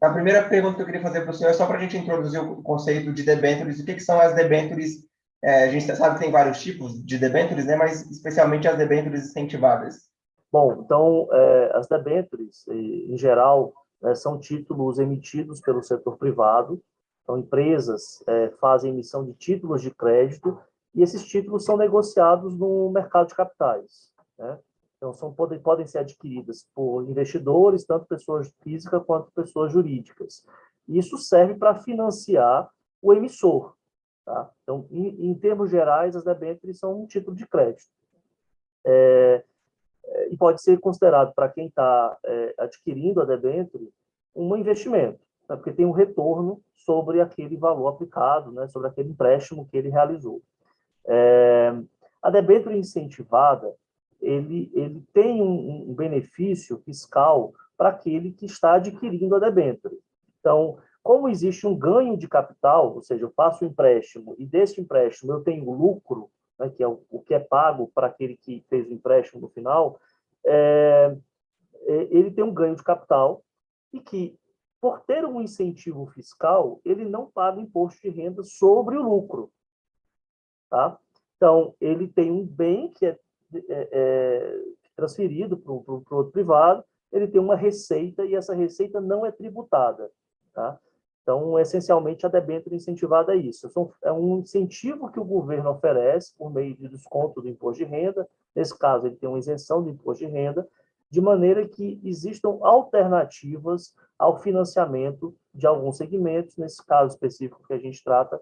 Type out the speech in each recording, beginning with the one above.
A primeira pergunta que eu queria fazer para o senhor é só para a gente introduzir o conceito de debêntures. O que são as debêntures? A gente sabe que tem vários tipos de debêntures, né? Mas especialmente as debêntures incentivadas. Bom, então, as debêntures, em geral, são títulos emitidos pelo setor privado. Então, empresas fazem emissão de títulos de crédito e esses títulos são negociados no mercado de capitais, né? Então, podem ser adquiridas por investidores, tanto pessoas físicas quanto pessoas jurídicas. E isso serve para financiar o emissor, tá? Então, em termos gerais, as debêntures são um título de crédito. E pode ser considerado, para quem está adquirindo a debênture, um investimento, né? Porque tem um retorno sobre aquele valor aplicado, né? Sobre aquele empréstimo que ele realizou. A debênture incentivada, ele tem um benefício fiscal para aquele que está adquirindo a debênture. Então, como existe um ganho de capital, ou seja, eu faço um empréstimo e desse empréstimo eu tenho lucro, né, que é o que é pago para aquele que fez o empréstimo no final, é, ele tem um ganho de capital e que, por ter um incentivo fiscal, ele não paga imposto de renda sobre o lucro. Tá? Então, ele tem um bem que é transferido para o outro privado, ele tem uma receita e essa receita não é tributada. Tá? Então, essencialmente, a debênture incentivada é isso. É um incentivo que o governo oferece por meio de desconto do imposto de renda. Nesse caso, ele tem uma isenção do imposto de renda, de maneira que existam alternativas ao financiamento de alguns segmentos. Nesse caso específico que a gente trata,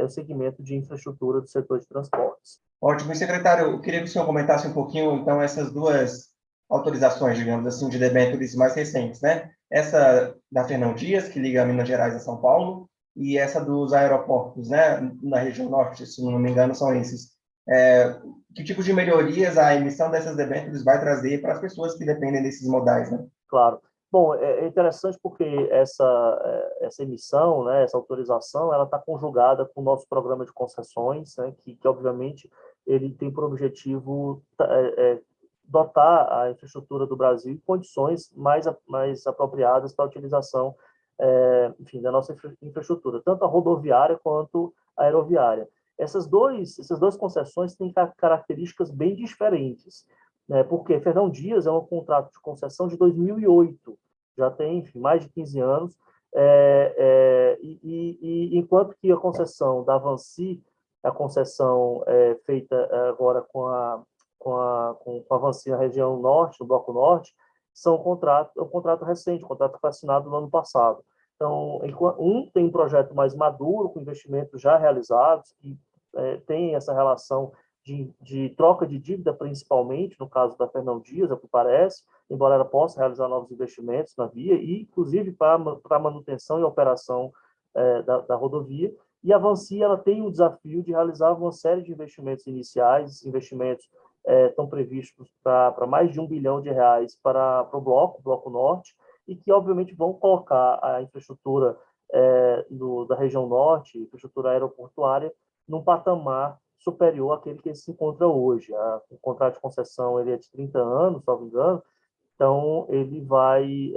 o segmento de infraestrutura do setor de transportes. Ótimo. E, secretário, eu queria que o senhor comentasse um pouquinho, então, essas duas autorizações, digamos assim, de debêntures mais recentes, né? Essa da Fernão Dias, que liga Minas Gerais a São Paulo, e essa dos aeroportos, né? Na região norte, se não me engano, são esses. Que tipo de melhorias a emissão dessas debêntures vai trazer para as pessoas que dependem desses modais, né? Claro. Bom, é interessante porque essa emissão, né, essa autorização, ela está conjugada com o nosso programa de concessões, né, que obviamente ele tem por objetivo dotar a infraestrutura do Brasil em condições mais apropriadas para a utilização, enfim, da nossa infraestrutura, tanto a rodoviária quanto a aeroviária. Essas duas concessões têm características bem diferentes, né, porque Fernão Dias é um contrato de concessão de 2008, já tem, enfim, mais de 15 anos, enquanto que a concessão da Avanci, a concessão feita agora com a Avanci na região norte, no Bloco Norte, é um contrato recente, um contrato que foi assinado no ano passado. Então, um tem um projeto mais maduro, com investimentos já realizados, que tem essa relação de troca de dívida, principalmente, no caso da Fernão Dias, é o que parece, embora ela possa realizar novos investimentos na via, e inclusive para a manutenção e operação da rodovia. E a Vanci, ela tem o desafio de realizar uma série de investimentos iniciais, investimentos estão previstos para mais de R$ 1 bilhão para o Bloco Norte, e que, obviamente, vão colocar a infraestrutura da região norte, infraestrutura aeroportuária, num patamar superior àquele que se encontra hoje. O contrato de concessão ele é de 30 anos, se não me engano, então ele vai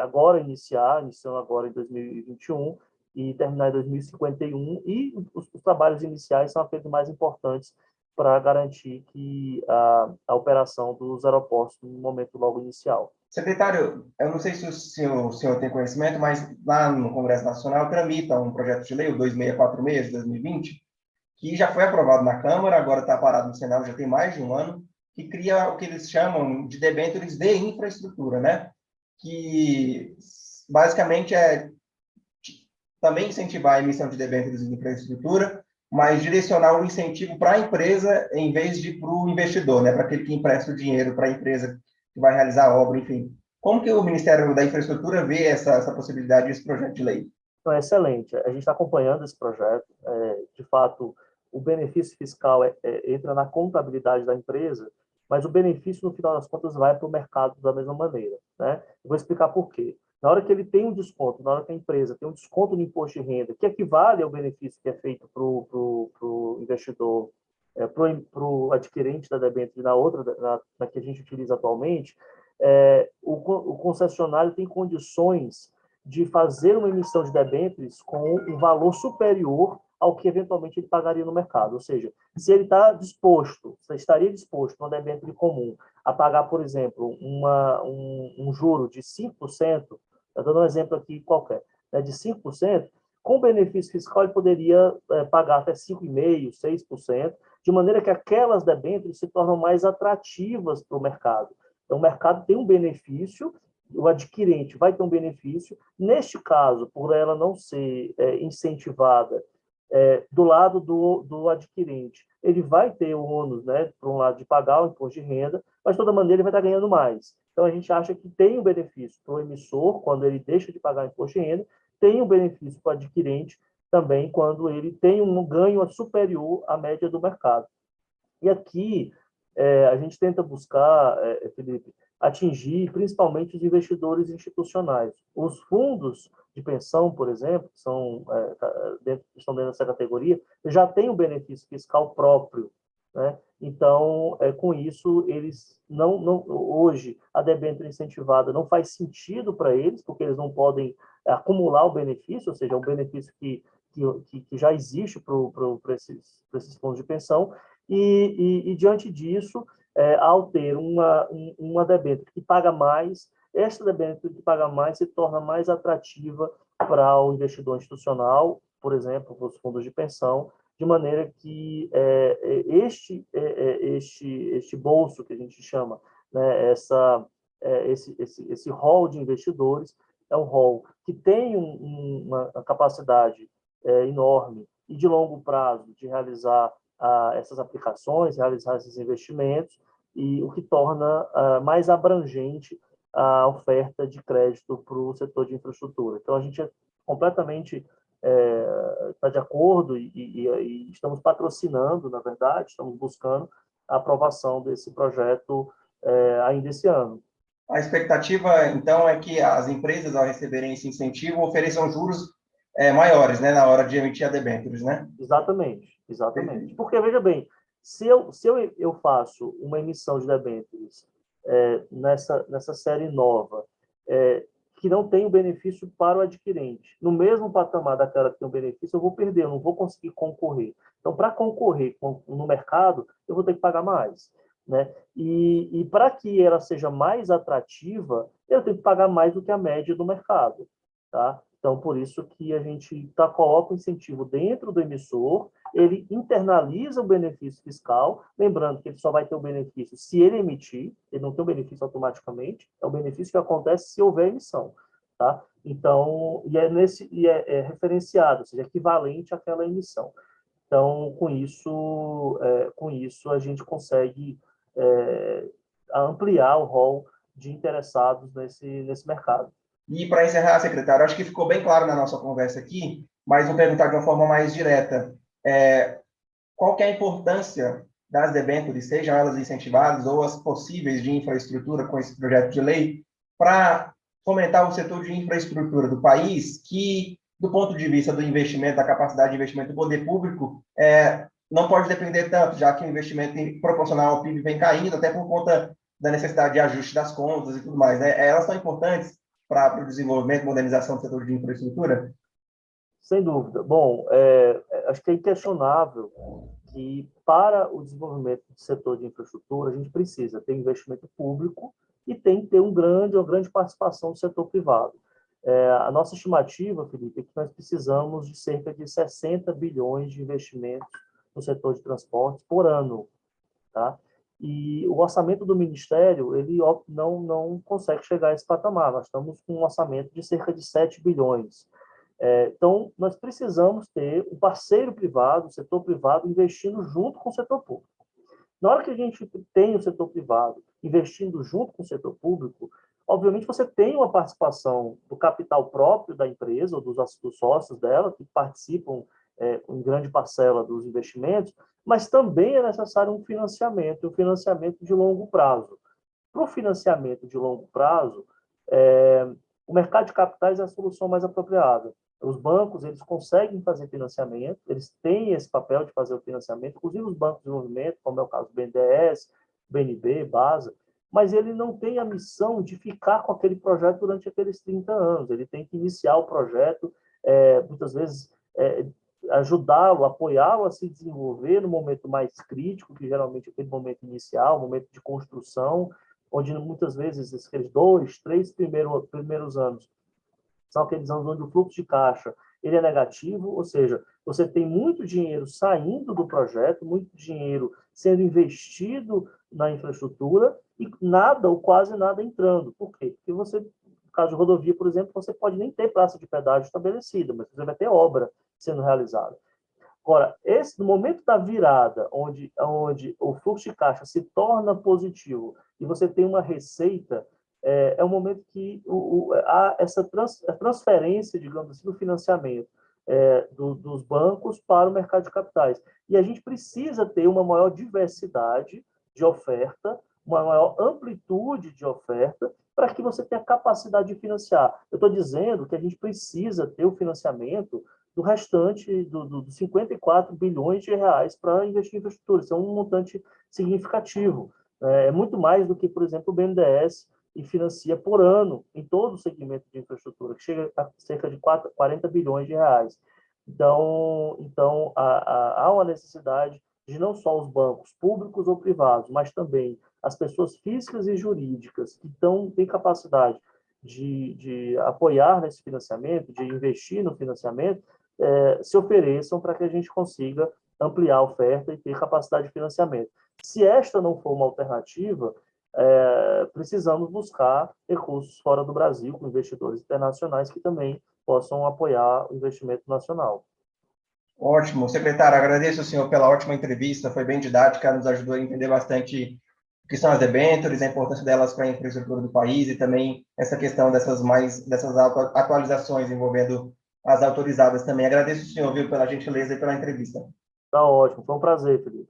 agora iniciando agora em 2021 e terminar em 2051, e os trabalhos iniciais são aqueles mais importantes para garantir que a operação dos aeroportos no momento logo inicial. Secretário, eu não sei se o senhor tem conhecimento, mas lá no Congresso Nacional tramita um projeto de lei, o 2646 de 2020, que já foi aprovado na Câmara, agora está parado no Senado, já tem mais de um ano, que cria o que eles chamam de debêntures de infraestrutura, né? Que basicamente é também incentivar a emissão de debêntures de infraestrutura, mas direcionar o incentivo para a empresa em vez de para o investidor, né? Para aquele que empresta o dinheiro para a empresa que vai realizar a obra, enfim. Como que o Ministério da Infraestrutura vê essa possibilidade, esse projeto de lei? Então, é excelente. A gente está acompanhando esse projeto. De fato, o benefício fiscal entra na contabilidade da empresa, mas o benefício, no final das contas, vai para o mercado da mesma maneira, né? Eu vou explicar por quê. Na hora que ele tem um desconto, na hora que a empresa tem um desconto no imposto de renda, que equivale ao benefício que é feito para o investidor, para o adquirente da debênture na outra, na que a gente utiliza atualmente, o concessionário tem condições de fazer uma emissão de debêntures com um valor superior ao que eventualmente ele pagaria no mercado. Ou seja, se ele estaria disposto, uma debênture comum, a pagar, por exemplo, um juro de 5%, estou dando um exemplo aqui qualquer, né, de 5%, com benefício fiscal ele poderia pagar até 5,5%, 6%, de maneira que aquelas debêntures se tornam mais atrativas para o mercado. Então, o mercado tem um benefício, o adquirente vai ter um benefício. Neste caso, por ela não ser incentivada do lado do adquirente, ele vai ter o ônus, né, por um lado, de pagar o imposto de renda, mas, de toda maneira, ele vai estar ganhando mais. Então, a gente acha que tem um benefício para o emissor, quando ele deixa de pagar o imposto de renda, tem um benefício para o adquirente também, quando ele tem um ganho superior à média do mercado. E aqui, a gente tenta buscar, Felipe, atingir principalmente os investidores institucionais. Os fundos de pensão, por exemplo, que estão dentro dessa categoria, já têm um benefício fiscal próprio, né? Então, com isso, eles hoje, a debênture incentivada não faz sentido para eles, porque eles não podem acumular o benefício, ou seja, um benefício que já existe para esses fundos de pensão, e diante disso, ao ter uma debênture que paga mais, esta debênture que paga mais se torna mais atrativa para o investidor institucional, por exemplo, para os fundos de pensão, de maneira que este bolso que a gente chama, né, esse hall de investidores, é um hall que tem uma capacidade enorme e de longo prazo de realizar essas aplicações, realizar esses investimentos, e o que torna mais abrangente a oferta de crédito para o setor de infraestrutura. Então, a gente é completamente está de acordo e estamos patrocinando, na verdade, estamos buscando a aprovação desse projeto ainda esse ano. A expectativa, então, é que as empresas, ao receberem esse incentivo, ofereçam juros maiores, né, na hora de emitir a debêntures, né? Exatamente. Porque, veja bem, se eu faço uma emissão de debêntures nessa série nova, que não tem o benefício para o adquirente, no mesmo patamar daquela que tem o benefício, eu vou perder, eu não vou conseguir concorrer. Então, para concorrer no mercado, eu vou ter que pagar mais, né? E para que ela seja mais atrativa, eu tenho que pagar mais do que a média do mercado, tá? Então, por isso que a gente coloca o incentivo dentro do emissor, ele internaliza o benefício fiscal, lembrando que ele só vai ter o benefício se ele emitir, ele não tem o benefício automaticamente, é o benefício que acontece se houver emissão, tá? Então, é referenciado, ou seja, equivalente àquela emissão. Então, com isso a gente consegue ampliar o rol de interessados nesse mercado. E para encerrar, secretário, acho que ficou bem claro na nossa conversa aqui, mas vou perguntar de uma forma mais direta. Qual que é a importância das debêntures, sejam elas incentivadas ou as possíveis de infraestrutura com esse projeto de lei, para fomentar o setor de infraestrutura do país, que, do ponto de vista do investimento, da capacidade de investimento do poder público, não pode depender tanto, já que o investimento proporcional ao PIB vem caindo, até por conta da necessidade de ajuste das contas e tudo mais, né? Elas são importantes para o desenvolvimento e modernização do setor de infraestrutura? Sem dúvida. Bom, acho que é inquestionável que, para o desenvolvimento do setor de infraestrutura, a gente precisa ter investimento público e tem que ter uma grande participação do setor privado. A nossa estimativa, Felipe, é que nós precisamos de cerca de 60 bilhões de investimentos no setor de transportes por ano, tá? E o orçamento do Ministério, ele não consegue chegar a esse patamar. Nós estamos com um orçamento de cerca de 7 bilhões. Então, nós precisamos ter um parceiro privado, o setor privado, investindo junto com o setor público. Na hora que a gente tem o setor privado investindo junto com o setor público, obviamente você tem uma participação do capital próprio da empresa, ou dos sócios dela, que participam em grande parcela dos investimentos, mas também é necessário um financiamento de longo prazo. Para o financiamento de longo prazo, o mercado de capitais é a solução mais apropriada. Os bancos, eles conseguem fazer financiamento, eles têm esse papel de fazer o financiamento, inclusive os bancos de desenvolvimento, como é o caso do BNDES, BNB, BASA, mas ele não tem a missão de ficar com aquele projeto durante aqueles 30 anos. Ele tem que iniciar o projeto, muitas vezes, ajudá-lo, apoiá-lo a se desenvolver no momento mais crítico, que geralmente é aquele momento inicial, momento de construção, onde muitas vezes aqueles 2, 3 primeiros anos são aqueles anos onde o fluxo de caixa ele é negativo, ou seja, você tem muito dinheiro saindo do projeto, muito dinheiro sendo investido na infraestrutura e nada ou quase nada entrando. Por quê? Porque você, no caso de rodovia, por exemplo, você pode nem ter praça de pedágio estabelecida, mas você vai ter obra sendo realizada. Agora, no momento da virada, onde o fluxo de caixa se torna positivo e você tem uma receita, é um momento que há essa transferência, digamos assim, do financiamento dos bancos para o mercado de capitais. E a gente precisa ter uma maior diversidade de oferta, uma maior amplitude de oferta, para que você tenha capacidade de financiar. Eu estou dizendo que a gente precisa ter o financiamento do restante dos 54 bilhões de reais para investir em infraestrutura. Isso é um montante significativo. É muito mais do que, por exemplo, o BNDES e financia por ano em todo o segmento de infraestrutura, que chega a cerca de 40 bilhões de reais. Então há uma necessidade de não só os bancos públicos ou privados, mas também as pessoas físicas e jurídicas que têm capacidade de apoiar nesse financiamento, de investir no financiamento, se ofereçam para que a gente consiga ampliar a oferta e ter capacidade de financiamento. Se esta não for uma alternativa, precisamos buscar recursos fora do Brasil, com investidores internacionais que também possam apoiar o investimento nacional. Ótimo. Secretário, agradeço ao senhor pela ótima entrevista, foi bem didática, nos ajudou a entender bastante o que são as debêntures, a importância delas para a infraestrutura do país e também essa questão dessas atualizações envolvendo as autorizadas também. Agradeço ao senhor, viu, pela gentileza e pela entrevista. Tá ótimo, foi um prazer, Felipe.